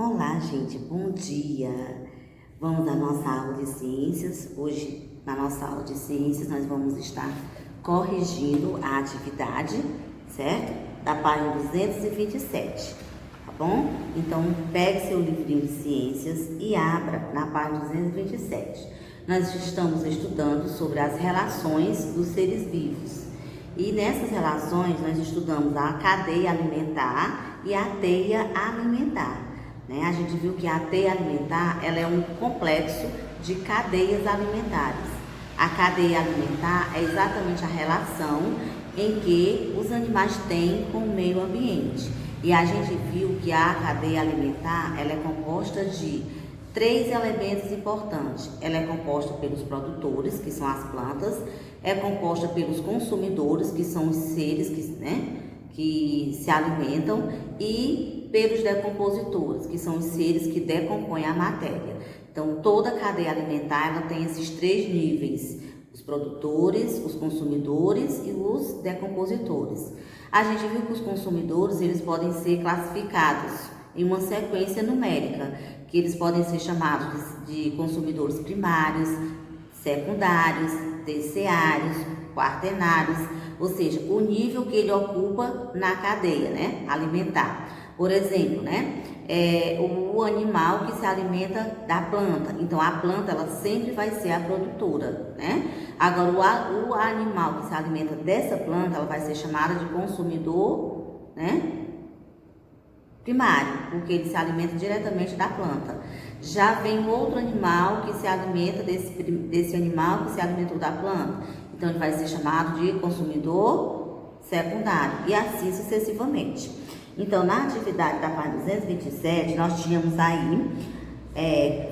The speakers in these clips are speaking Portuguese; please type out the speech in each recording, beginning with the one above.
Olá, gente, bom dia! Vamos à nossa aula de ciências. Hoje, na nossa aula de ciências, nós vamos estar corrigindo a atividade, certo? Da página 227, tá bom? Então, pegue seu livrinho de ciências e abra na página 227. Nós estamos estudando sobre as relações dos seres vivos. E nessas relações, nós estudamos a cadeia alimentar e a teia alimentar. A gente viu que a teia alimentar ela é um complexo de cadeias alimentares. A cadeia alimentar é exatamente a relação em que os animais têm com o meio ambiente. E a gente viu que a cadeia alimentar ela é composta de 3 elementos importantes. Ela é composta pelos produtores, que são as plantas, é composta pelos consumidores, que são os seres que se alimentam, e pelos decompositores, que são os seres que decompõem a matéria. Então, toda a cadeia alimentar ela tem esses 3 níveis: os produtores, os consumidores e os decompositores. A gente viu que os consumidores eles podem ser classificados em uma sequência numérica, que eles podem ser chamados de consumidores primários, secundários, terciários, quaternários, ou seja, o nível que ele ocupa na cadeia alimentar. Por exemplo, o animal que se alimenta da planta. Então, a planta ela sempre vai ser a produtora, Agora, o animal que se alimenta dessa planta, ela vai ser chamada de consumidor, primário, porque ele se alimenta diretamente da planta. Já vem outro animal que se alimenta desse animal que se alimentou da planta. Então, ele vai ser chamado de consumidor secundário e assim sucessivamente. Então, na atividade da página 227, nós tínhamos aí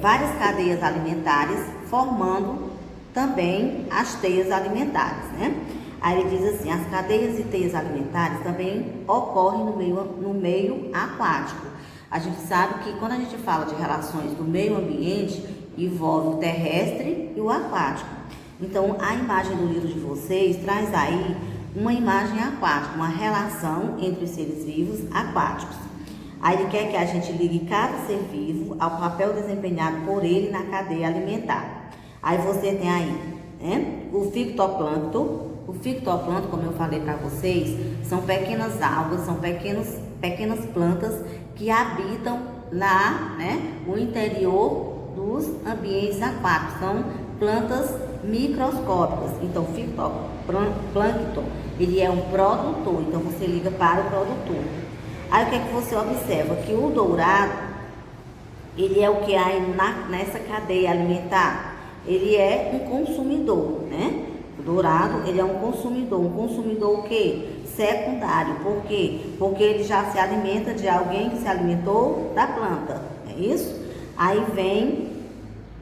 várias cadeias alimentares formando também as teias alimentares, Aí ele diz assim: as cadeias e teias alimentares também ocorrem no meio aquático. A gente sabe que quando a gente fala de relações do meio ambiente, envolve o terrestre e o aquático. Então, a imagem do livro de vocês traz aí uma imagem aquática, uma relação entre os seres vivos aquáticos. Aí ele quer que a gente ligue cada ser vivo ao papel desempenhado por ele na cadeia alimentar. Aí você tem aí o fitoplâncton. O fitoplâncton, como eu falei para vocês, são pequenas algas, são pequenas plantas que habitam lá, o interior dos ambientes aquáticos. São plantas microscópicas. Então, o fitoplâncton, ele é um produtor. Então, você liga para o produtor. Aí, o que é que você observa? Que o dourado, ele é o que há nessa cadeia alimentar. Ele é um consumidor, O dourado, ele é um consumidor o quê? Secundário. Por quê? Porque ele já se alimenta de alguém que se alimentou da planta, é isso? Aí vem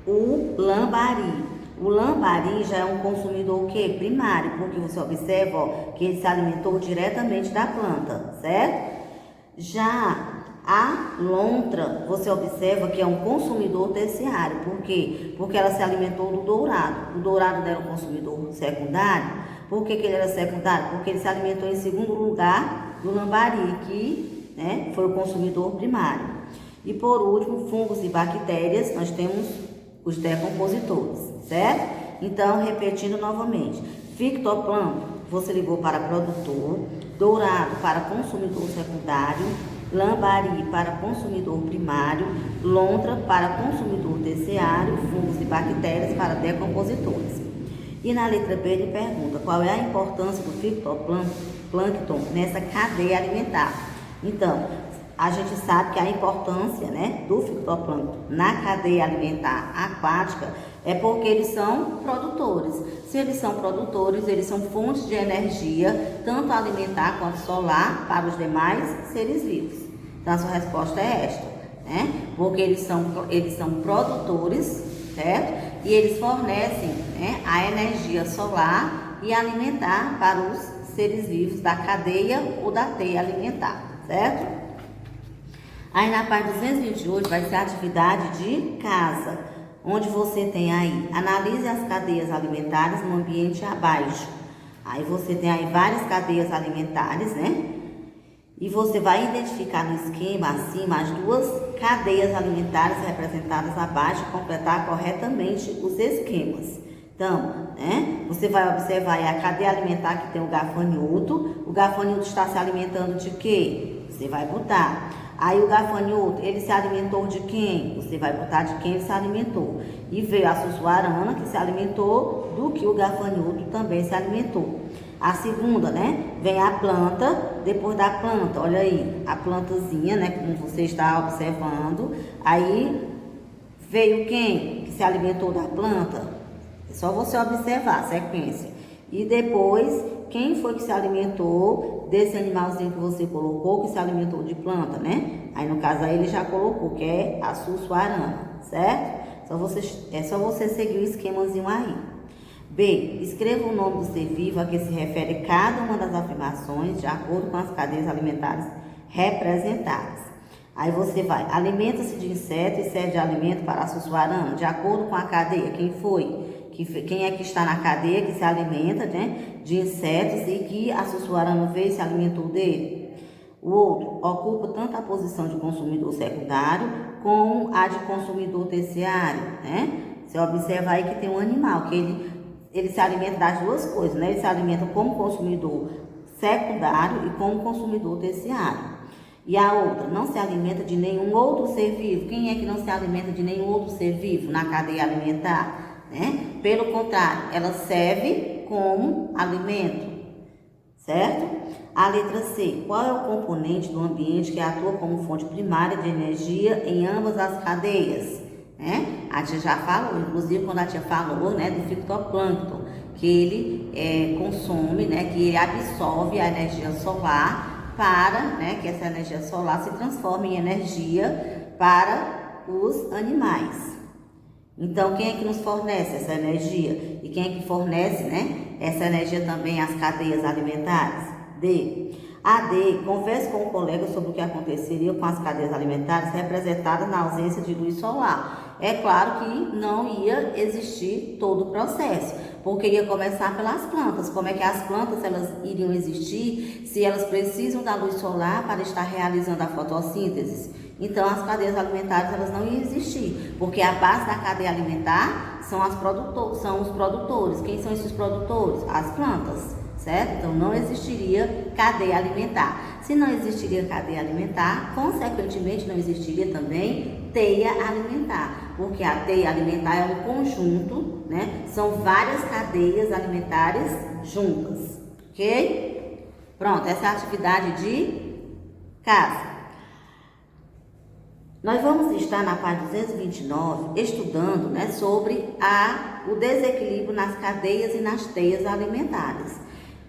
o lambari. O lambari já é um consumidor o quê? Primário, porque você observa que ele se alimentou diretamente da planta, certo? Já a lontra, você observa que é um consumidor terciário. Por quê? Porque ela se alimentou do dourado. O dourado era um consumidor secundário. Por que ele era secundário? Porque ele se alimentou em segundo lugar do lambari, que foi o consumidor primário. E por último, fungos e bactérias, nós temos os decompositores, certo? Então, repetindo novamente: fitoplâncton, você ligou para produtor; dourado para consumidor secundário; lambari para consumidor primário; lontra para consumidor terciário; fungos e bactérias para decompositores. E na letra B ele pergunta qual é a importância do fitoplâncton nessa cadeia alimentar. Então, a gente sabe que a importância do fitoplâncton na cadeia alimentar aquática é porque eles são produtores. Se eles são produtores, eles são fontes de energia, tanto alimentar quanto solar, para os demais seres vivos. Então, a sua resposta é esta, Porque eles são produtores, certo? E eles fornecem a energia solar e alimentar para os seres vivos da cadeia ou da teia alimentar, certo? Aí na página 228 vai ser a atividade de casa, onde você tem aí: analise as cadeias alimentares no ambiente abaixo. Aí você tem aí várias cadeias alimentares, E você vai identificar no esquema acima as duas cadeias alimentares representadas abaixo e completar corretamente os esquemas. Então, você vai observar a cadeia alimentar que tem o gafanhoto. O gafanhoto está se alimentando de quê? Você vai botar. Aí o gafanhoto, ele se alimentou de quem? Você vai botar de quem ele se alimentou. E veio a sussuarana, que se alimentou do que o gafanhoto também se alimentou. A segunda, vem a planta, depois da planta, olha aí, a plantazinha, como você está observando. Aí veio quem que se alimentou da planta? É só você observar a sequência. E depois, quem foi que se alimentou desse animalzinho que você colocou, que se alimentou de planta, Aí no caso aí ele já colocou, que é a sussuarana, certo? É só você seguir o esquemazinho aí. B. Escreva o nome do ser vivo a que se refere cada uma das afirmações de acordo com as cadeias alimentares representadas. Aí você vai, alimenta-se de inseto e serve de alimento para a sussuarana, de acordo com a cadeia. Quem foi? Quem é que está na cadeia que se alimenta, de insetos e que a sussuarana veio e se alimentou dele? O outro ocupa tanto a posição de consumidor secundário como a de consumidor terciário, Você observa aí que tem um animal que ele se alimenta das duas coisas, Ele se alimenta como consumidor secundário e como consumidor terciário. E a outra, não se alimenta de nenhum outro ser vivo. Quem é que não se alimenta de nenhum outro ser vivo na cadeia alimentar? Pelo contrário, ela serve como alimento, certo? A letra C, qual é o componente do ambiente que atua como fonte primária de energia em ambas as cadeias? A tia já falou, inclusive quando a tia falou, do fitoplâncton, que ele consome, que ele absorve a energia solar para, que essa energia solar se transforme em energia para os animais. Então, quem é que nos fornece essa energia? E quem é que fornece, essa energia também às cadeias alimentares? D. A D. Converse com o colega sobre o que aconteceria com as cadeias alimentares representadas na ausência de luz solar. É claro que não ia existir todo o processo, porque ia começar pelas plantas. Como é que as plantas elas iriam existir se elas precisam da luz solar para estar realizando a fotossíntese? Então, as cadeias alimentares elas não iam existir, porque a base da cadeia alimentar são os produtores. Quem são esses produtores? As plantas, certo? Então, não existiria cadeia alimentar. Se não existiria cadeia alimentar, consequentemente, não existiria também teia alimentar, porque a teia alimentar é um conjunto, São várias cadeias alimentares juntas, ok? Pronto, essa é a atividade de casa. Nós vamos estar na página 229 estudando sobre o desequilíbrio nas cadeias e nas teias alimentares.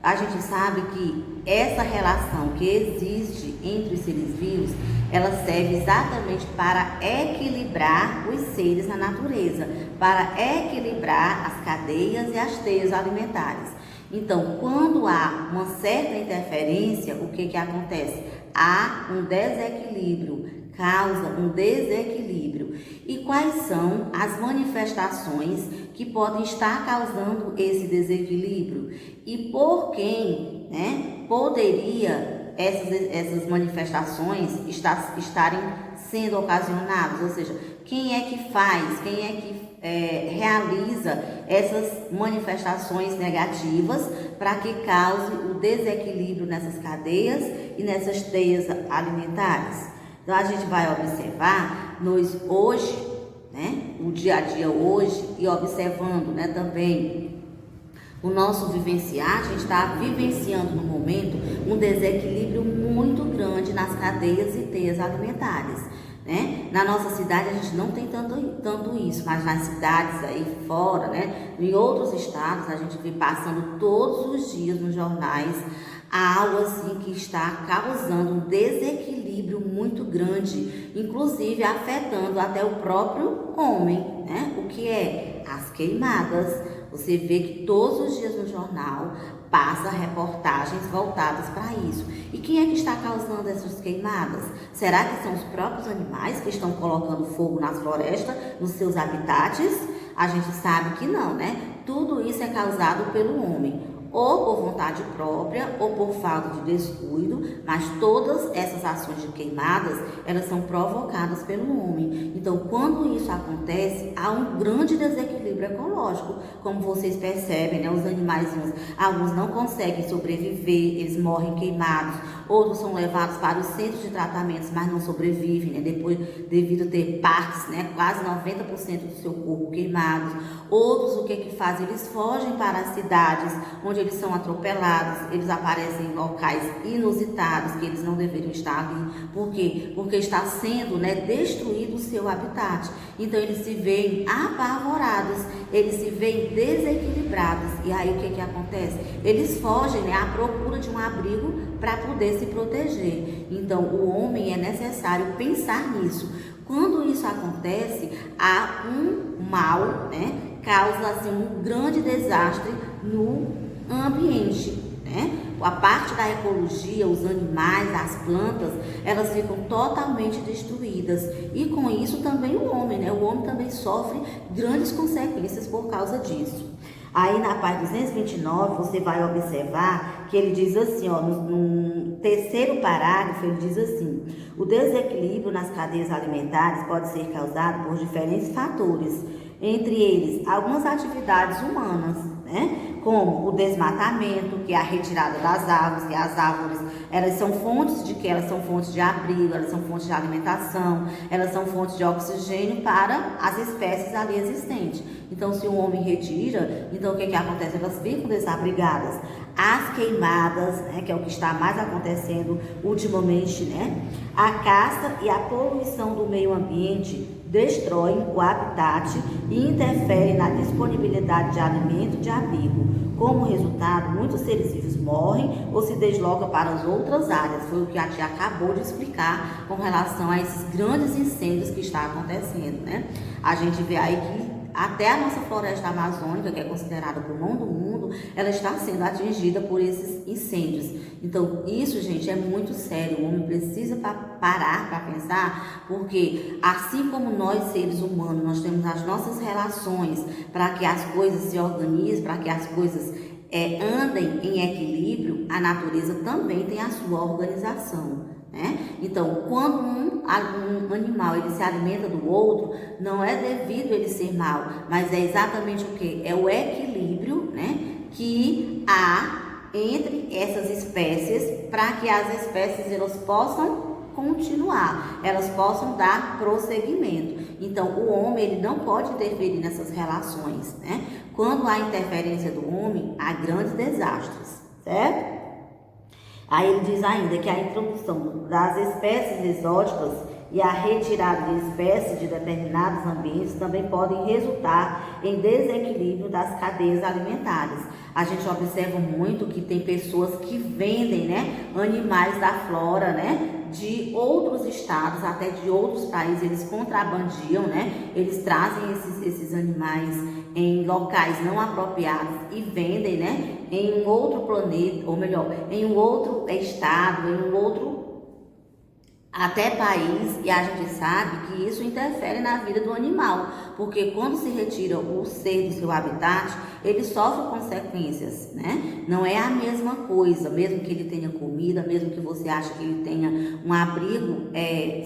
A gente sabe que essa relação que existe entre os seres vivos, ela serve exatamente para equilibrar os seres na natureza, para equilibrar as cadeias e as teias alimentares. Então, quando há uma certa interferência, o que acontece? Há um desequilíbrio, causa um desequilíbrio. E quais são as manifestações que podem estar causando esse desequilíbrio? E por quem, poderia essas manifestações estarem sendo ocasionadas? Ou seja, quem é que faz, quem é que realiza essas manifestações negativas para que cause o desequilíbrio nessas cadeias e nessas teias alimentares? Então, a gente vai observar hoje, o dia a dia hoje, e observando, também o nosso vivenciar. A gente está vivenciando no momento um desequilíbrio muito grande nas cadeias e teias alimentares, Na nossa cidade a gente não tem tanto isso, mas nas cidades aí fora, em outros estados, a gente vem passando todos os dias nos jornais algo assim que está causando um desequilíbrio muito grande, inclusive afetando até o próprio homem, O que é? As queimadas. Você vê que todos os dias no jornal passa reportagens voltadas para isso. E quem é que está causando essas queimadas? Será que são os próprios animais que estão colocando fogo nas florestas, nos seus habitats? A gente sabe que não, Tudo isso é causado pelo homem. ou por vontade própria, ou por falta de descuido, mas todas essas ações de queimadas, elas são provocadas pelo homem. Então, quando isso acontece, há um grande desequilíbrio ecológico. Como vocês percebem, né? Os animais, alguns não conseguem sobreviver, eles morrem queimados, outros são levados para os centros de tratamentos, mas não sobrevivem, né? Depois, devido a ter partes, né? Quase 90% do seu corpo queimados. Outros, o que fazem? Eles fogem para as cidades, onde eles são atropelados, eles aparecem em locais inusitados, que eles não deveriam estar ali. Por quê? Porque está sendo, né, destruído o seu habitat. Então, eles se veem apavorados, eles se veem desequilibrados. E aí, o que acontece? Eles fogem, né, à procura de um abrigo para poder se proteger. Então, o homem é necessário pensar nisso. Quando isso acontece, há um mal, né, causa assim, um grande desastre no ambiente, né? A parte da ecologia, os animais, as plantas, elas ficam totalmente destruídas. E com isso também o homem, né? O homem também sofre grandes consequências por causa disso. Aí na página 229, você vai observar que ele diz assim, ó, no terceiro parágrafo, ele diz assim: o desequilíbrio nas cadeias alimentares pode ser causado por diferentes fatores, entre eles algumas atividades humanas, né? Como o desmatamento, que é a retirada das árvores, que as árvores, elas são fontes de quê? Elas são fontes de abrigo, elas são fontes de alimentação, elas são fontes de oxigênio para as espécies ali existentes. Então, se o homem retira, então o que acontece? Elas ficam desabrigadas. As queimadas, né, que é o que está mais acontecendo ultimamente, né? A caça e a poluição do meio ambiente destroem o habitat e interferem na disponibilidade de alimento e de abrigo. Como resultado, muitos seres vivos morrem ou se deslocam para as outras áreas. Foi o que a tia acabou de explicar com relação a esses grandes incêndios que estão acontecendo, né? A gente vê aí que até a nossa floresta amazônica, que é considerada pulmão do mundo, ela está sendo atingida por esses incêndios. Então, isso, gente, é muito sério. O homem precisa parar para pensar, porque assim como nós, seres humanos, nós temos as nossas relações para que as coisas se organizem, para que as coisas andem em equilíbrio, a natureza também tem a sua organização, né? Então, quando um animal ele se alimenta do outro, não é devido ele ser mau, mas é exatamente o que? É o equilíbrio, né, que há entre essas espécies, para que as espécies elas possam continuar, elas possam dar prosseguimento. Então, o homem ele não pode interferir nessas relações, né? Quando há interferência do homem, há grandes desastres, certo? Aí ele diz ainda que a introdução das espécies exóticas e a retirada de espécies de determinados ambientes também podem resultar em desequilíbrio das cadeias alimentares. A gente observa muito que tem pessoas que vendem, né, animais da flora, né, de outros estados, até de outros países, eles contrabandiam, né, eles trazem esses animais em locais não apropriados e vendem, né, em um outro planeta, ou melhor, em um outro estado, em um outro até país, e a gente sabe que isso interfere na vida do animal, porque quando se retira o ser do seu habitat, ele sofre consequências, né? Não é a mesma coisa, mesmo que ele tenha comida, mesmo que você ache que ele tenha um abrigo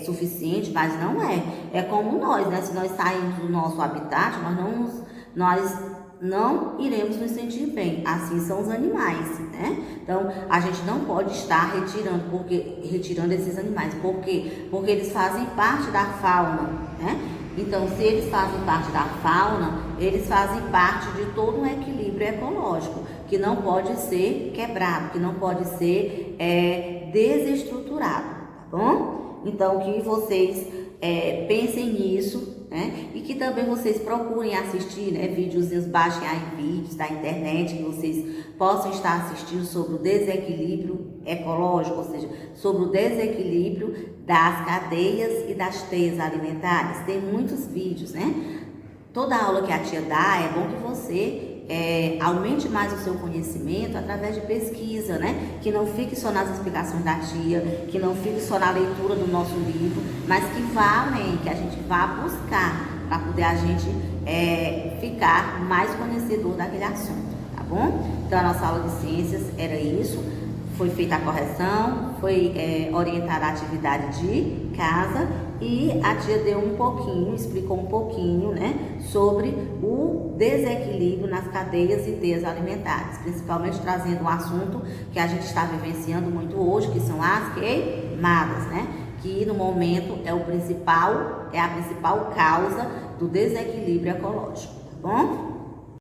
suficiente, mas não é. É como nós, né? Se nós sairmos do nosso habitat, nós não iremos nos sentir bem. Assim são os animais, né? Então, a gente não pode estar retirando esses animais. Por quê? Porque eles fazem parte da fauna, né? Então, se eles fazem parte da fauna, eles fazem parte de todo um equilíbrio ecológico, que não pode ser quebrado, que não pode ser desestruturado, tá bom? Então, que vocês pensem nisso, né? E que também vocês procurem assistir, né, videozinhos, baixem aí vídeos da internet que vocês possam estar assistindo sobre o desequilíbrio ecológico, ou seja, sobre o desequilíbrio das cadeias e das teias alimentares. Tem muitos vídeos, né? Toda aula que a tia dá, é bom que você aumente mais o seu conhecimento através de pesquisa, né? Que não fique só nas explicações da tia, que não fique só na leitura do nosso livro, mas que vá além, que a gente vá buscar para poder a gente ficar mais conhecedor daquele assunto, tá bom? bom? Então, a nossa aula de ciências era isso. Foi feita a correção, foi orientada a atividade de casa e a tia deu um pouquinho, explicou um pouquinho, né, sobre o desequilíbrio nas cadeias e teias alimentares, principalmente trazendo um assunto que a gente está vivenciando muito hoje, que são as queimadas, né, que no momento é a principal causa do desequilíbrio ecológico, tá bom?